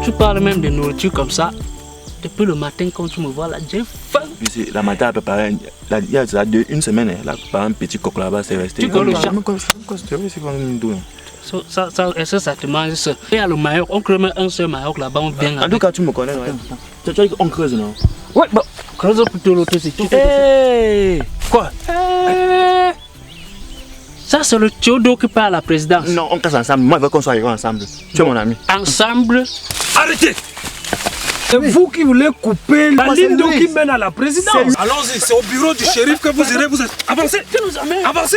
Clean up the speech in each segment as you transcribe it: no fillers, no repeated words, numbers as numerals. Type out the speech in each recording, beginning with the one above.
Tu parles même de nourriture comme ça. Depuis le matin, quand tu me vois là, j'ai faim. Puis la matin, elle a préparé, il y a une semaine, elle a préparé un petit coq là-bas, c'est resté. Tu connais le chat? Est-ce que ça te mange ça? Il y a le Maroc, on crée un seul Maroc là-bas, on vient. En tout cas, tu me connais, ouais. Tu as dit qu'on creuse, non? Ouais, bon, creuse plutôt l'autre aussi. Quoi? Ça, c'est le Théodo qui parle à la présidence. Non, on casse ensemble. Moi, je veux qu'on soit arrivés ensemble. Tu es mon ami. Ensemble? Arrêtez! C'est vous qui voulez couper la ligne d'eau qui mène à la présidence. Allons-y, c'est au bureau du shérif que vous irez vous... Avancez! Avancez!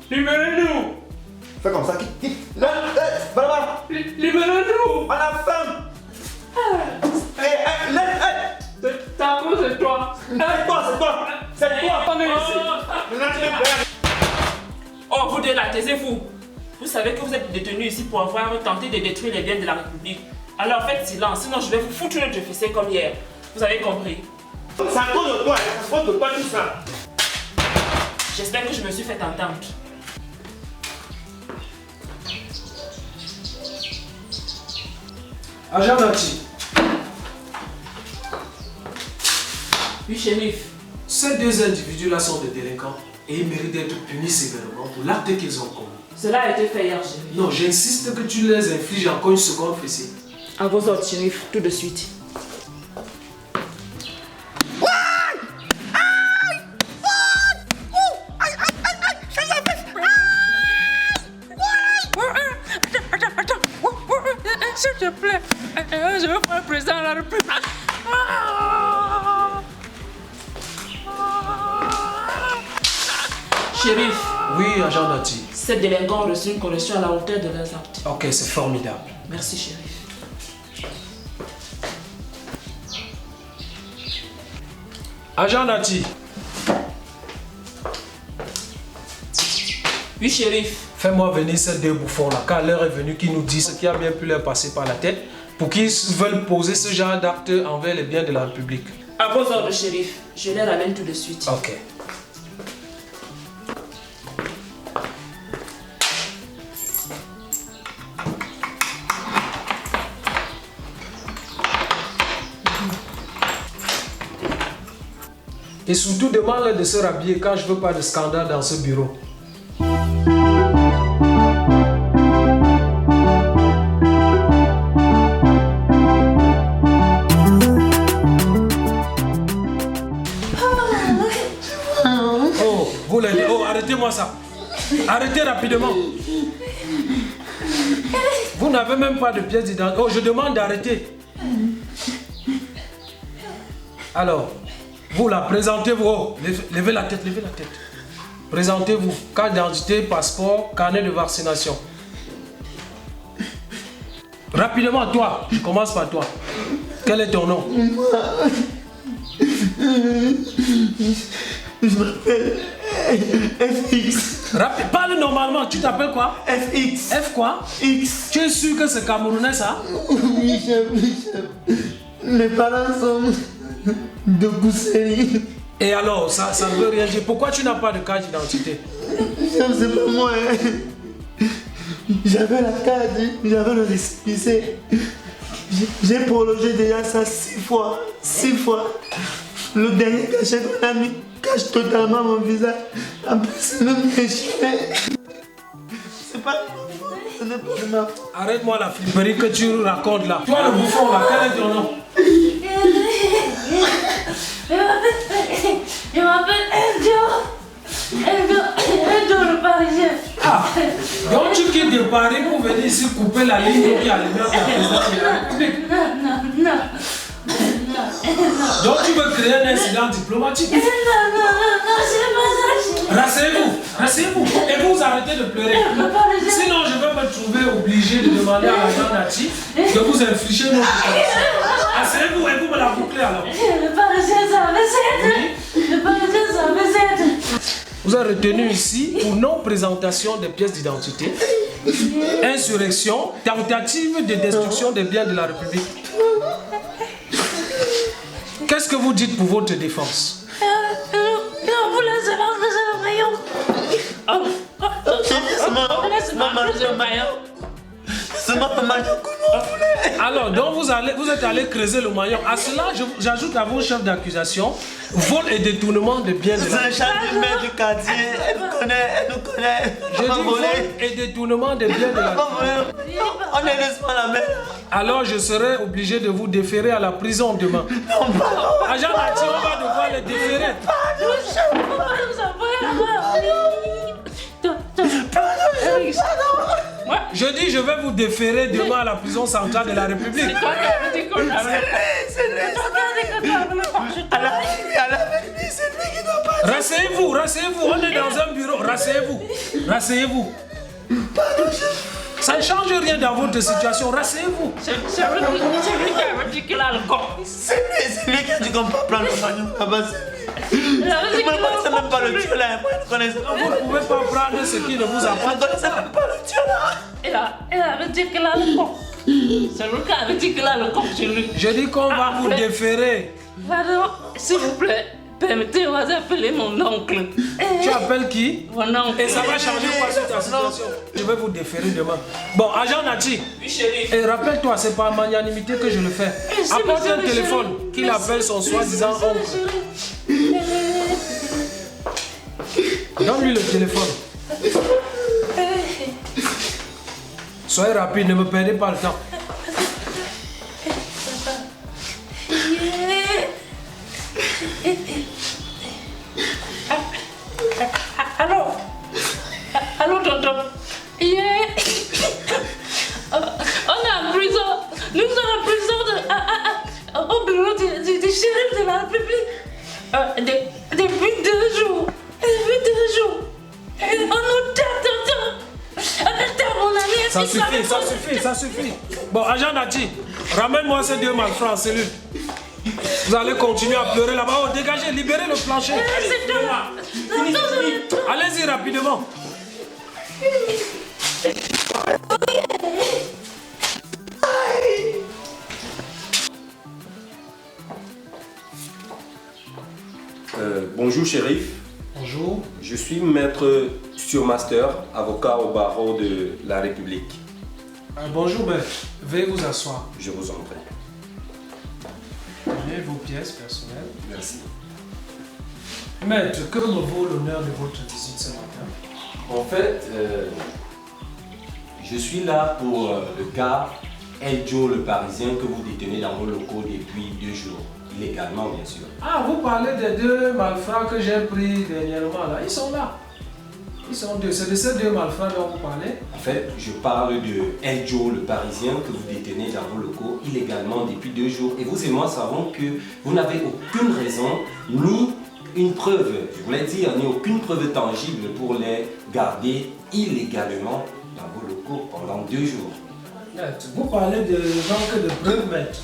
Libérez-nous! Fais comme ça. Libérez-nous! On a faim! C'est à cause de toi! C'est toi! On est ici! Oh, vous deux là, taisez-vous. Vous savez que vous êtes détenus ici pour avoir tenté de détruire les biens de la République. Alors faites silence, sinon je vais vous foutre une fessée comme hier. Vous avez compris? C'est à cause de toi, c'est à cause de toi tout ça. J'espère que je me suis fait entendre. Agent Nati. Oui, shérif. Ces deux individus-là sont des délinquants et ils méritent d'être punis sévèrement pour l'acte qu'ils ont commis. Cela a été fait hier, shérif. Non, j'insiste que tu les infliges encore une seconde fessée. À vos ordres, shérif, tout de suite. S'il te plaît, je veux voir le président de la République. Shérif, Oui, agent Nati. ces délinquants ont reçu une correction à la hauteur de leurs actes. Ok, c'est formidable. Merci, shérif. Agent Nati. Oui, shérif. Fais-moi venir ces deux bouffons-là, car l'heure est venue qu'ils nous disent ce qui a bien pu leur passer par la tête pour qu'ils veulent poser ce genre d'acte envers les biens de la République. À vos ordres, shérif. Je les ramène tout de suite. Ok. Et surtout, demande-leur de se rhabiller car je veux pas de scandale dans ce bureau. Oh, vous les... Oh, arrêtez-moi ça. Arrêtez rapidement. Vous n'avez même pas de pièce d'identité. Oh, je demande d'arrêter. Alors, vous là, présentez-vous. Oh, levez la tête, levez la tête. Présentez-vous. Carte d'identité, passeport, carnet de vaccination. Rapidement, toi. Je commence par toi. Quel est ton nom? Je m'appelle FX. Parle normalement, tu t'appelles quoi? FX. F quoi? X. Tu es sûr que c'est camerounais ça? Oui, chef. Mes parents sont de Gousséry. Et alors, ça ne veut rien dire. Pourquoi tu n'as pas de carte d'identité? Chef, c'est pas moi. J'avais la carte, j'avais le récépissé. J'ai prolongé déjà ça 6 fois. 6 fois. Le dernier cachet qu'on a mis cache totalement mon visage. En plus, c'est le méchant. C'est pas de ma faute. Ce n'est pas de ma faute. Arrête-moi la flipperie que tu racontes là. Toi le bouffon là, quel est ton nom? Je m'appelle Eldo le Parisien. Ah, donc tu quittes de Paris pour venir ici couper la ligne qui a allumé la présidence de la République. Non. Donc tu veux créer un incident diplomatique. Non, c'est pas ça. Rassez-vous. Et vous arrêtez de pleurer. Sinon je vais me trouver obligé de demander à l'agent Nati de vous infliger notre protection. Asseyez-vous et vous me la bouclez alors. Le Parisien, ça me Le Parisien, ça me Vous êtes retenu ici pour non-présentation des pièces d'identité, insurrection, tentative de destruction des biens de la République. Qu'est-ce que vous dites pour votre défense? Vous laissez manger le maillot. Laisse-moi manger le maillot. Laisse-moi manger le maillot. Alors, donc vous êtes allé creuser le maillon. À cela, j'ajoute à vos chefs d'accusation vol et détournement de biens de la... C'est le chef du maire du quartier. Elle nous connaît. Je dis vol et détournement de biens de la... On ne laisse pas la main. Alors, je serai obligé de vous déférer à la prison demain. Non, pardon. Agent Nati, on va devoir les déférer. Je dis, je vais vous déférer demain à la prison centrale de la République. Rasseyez-vous, on est dans un bureau, rasseyez-vous. Ça ne change rien dans votre situation, rasseyez-vous. C'est lui qui a dit qu'il a le corps. C'est lui qui a dit qu'on peut prendre le maillon là-bas, c'est lui. Moi, je ne connaissais même pas le Dieu là. Moi, je ne connaissais pas. Vous ne pouvez pas prendre ce qui ne vous Je appartient. ne connaissais même pas le Dieu là. Il avait dit qu'il a le corps. C'est lui qui avait dit qu'il a le corps chez lui. Je dis qu'on va vous déférer. Pardon, s'il vous plaît, permettez-moi d'appeler mon oncle. Tu appelles qui? Mon oncle. Et ça va changer quoi sur ta situation? Je vais vous déférer demain. Bon, agent Nati. Oui, chérie. Et rappelle-toi, c'est par magnanimité que je le fais. Apporte un téléphone qu'il appelle son soi-disant oncle. Donne-lui le téléphone. Soyez rapide, ne me perdez pas le temps. Allô, tonton. On est en prison. Nous sommes en prison au bureau du shérif de la République. Depuis 2 jours. On nous tape, tonton. On nous tape, mon ami. Ça suffit. Bon, agent Nati, ramène-moi ces 2 malfrats en cellule. Vous allez continuer à pleurer là-bas. Oh, dégagez, libérez le plancher. Allez-y rapidement. Bonjour shérif. Bonjour. Je suis maître surmaster, avocat au barreau de la République. Bonjour maître, veuillez vous asseoir. Je vous en prie. Prenez vos pièces personnelles. Merci. Maître, que me vaut l'honneur de votre visite ce matin? En fait, je suis là pour le cas El Joe le Parisien que vous détenez dans vos locaux depuis 2 jours. Illégalement, bien sûr. Ah, vous parlez des 2 malfrats que j'ai pris dernièrement là. Ils sont là. Ils sont 2. C'est de ces 2 malfrats dont vous parlez? En fait, je parle de El Joe le Parisien que vous détenez dans vos locaux illégalement depuis 2 jours. Et vous et moi savons que vous n'avez aucune raison ni une preuve, je voulais dire, ni aucune preuve tangible pour les garder illégalement dans vos locaux pendant 2 jours. Maître, vous parlez de manque de preuves, maître.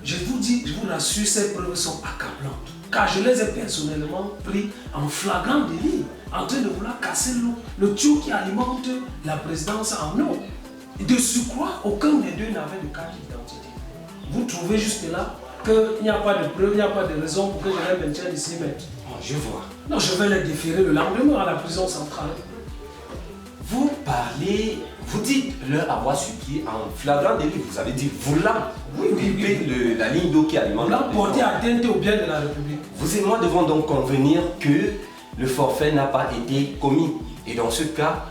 Je vous dis, je vous rassure, ces preuves sont accablantes. Car je les ai personnellement pris en flagrant délit, en train de vouloir casser l'eau, le tuyau qui alimente la présidence en eau. Et de surcroît, aucun des 2 n'avait de carte d'identité. Vous trouvez juste là qu'il n'y a pas de preuve, il n'y a pas de raison pour que je les maintienne ici, maître. Oh, je vois. Non, je vais les déférer le lendemain à la prison centrale. Vous parlez, vous dites leur avoir supplié en flagrant délit. Vous avez dit voulant couper la ligne d'eau qui alimente Voulant porter atteinte au bien de la République. Vous et moi devons donc convenir que le forfait n'a pas été commis. Et dans ce cas,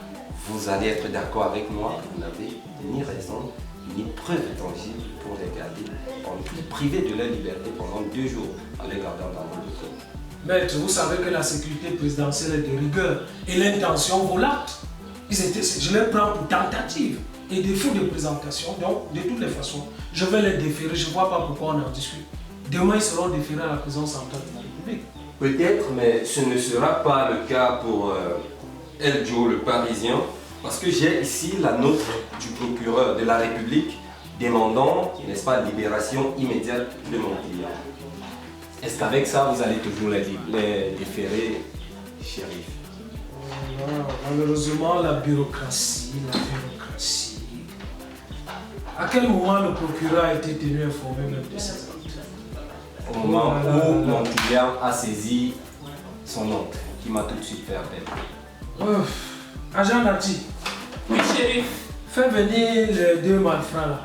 vous allez être d'accord avec moi, vous n'avez ni raison, ni preuve tangible pour les garder, les priver de leur liberté pendant 2 jours en les gardant dans vos locaux. Maître, vous savez que la sécurité présidentielle est de rigueur et l'intention vaut l'acte. Je les prends pour tentative et défaut de présentation. Donc, de toutes les façons, je vais les déférer. Je ne vois pas pourquoi on en discute. Demain, ils seront déférés à la prison centrale de la République. Peut-être, mais ce ne sera pas le cas pour El Joe le Parisien, parce que j'ai ici la note du procureur de la République demandant, n'est-ce pas, libération immédiate de mon client. Est-ce qu'avec ça, vous allez toujours les déférer, shérif? Malheureusement, la bureaucratie. À quel moment le procureur a été tenu informé même de ces actes? Au moment où mon client a saisi son oncle, qui m'a tout de suite fait appel. Agent Nati, Oui, shérif. Fais venir les 2 malfrats là.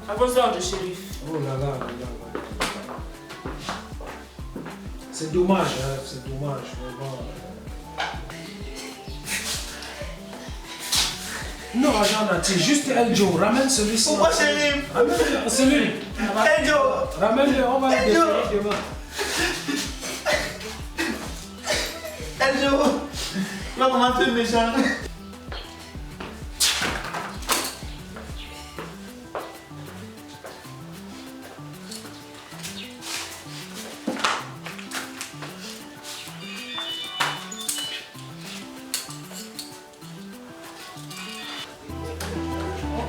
À vos ordres, shérif. Oh là là, là, là, là. C'est dommage, hein, c'est dommage. Vraiment. Non, agent Nati, juste El Joe, ramène celui-ci. Pourquoi shérif? Ramène celui. Hey Joe! Ramène-le, on va le El Joe! déférer demain. Hey Joe! Tu vas comment tu es méchant?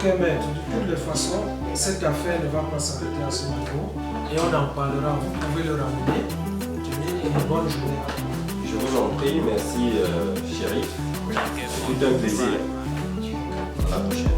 Ok, maître, de toutes les façons, cette affaire ne va pas s'arrêter à ce niveau et on en parlera. Vous pouvez le ramener. Tenez une bonne journée. Je vous en prie, merci, shérif. C'est tout un plaisir. À la prochaine.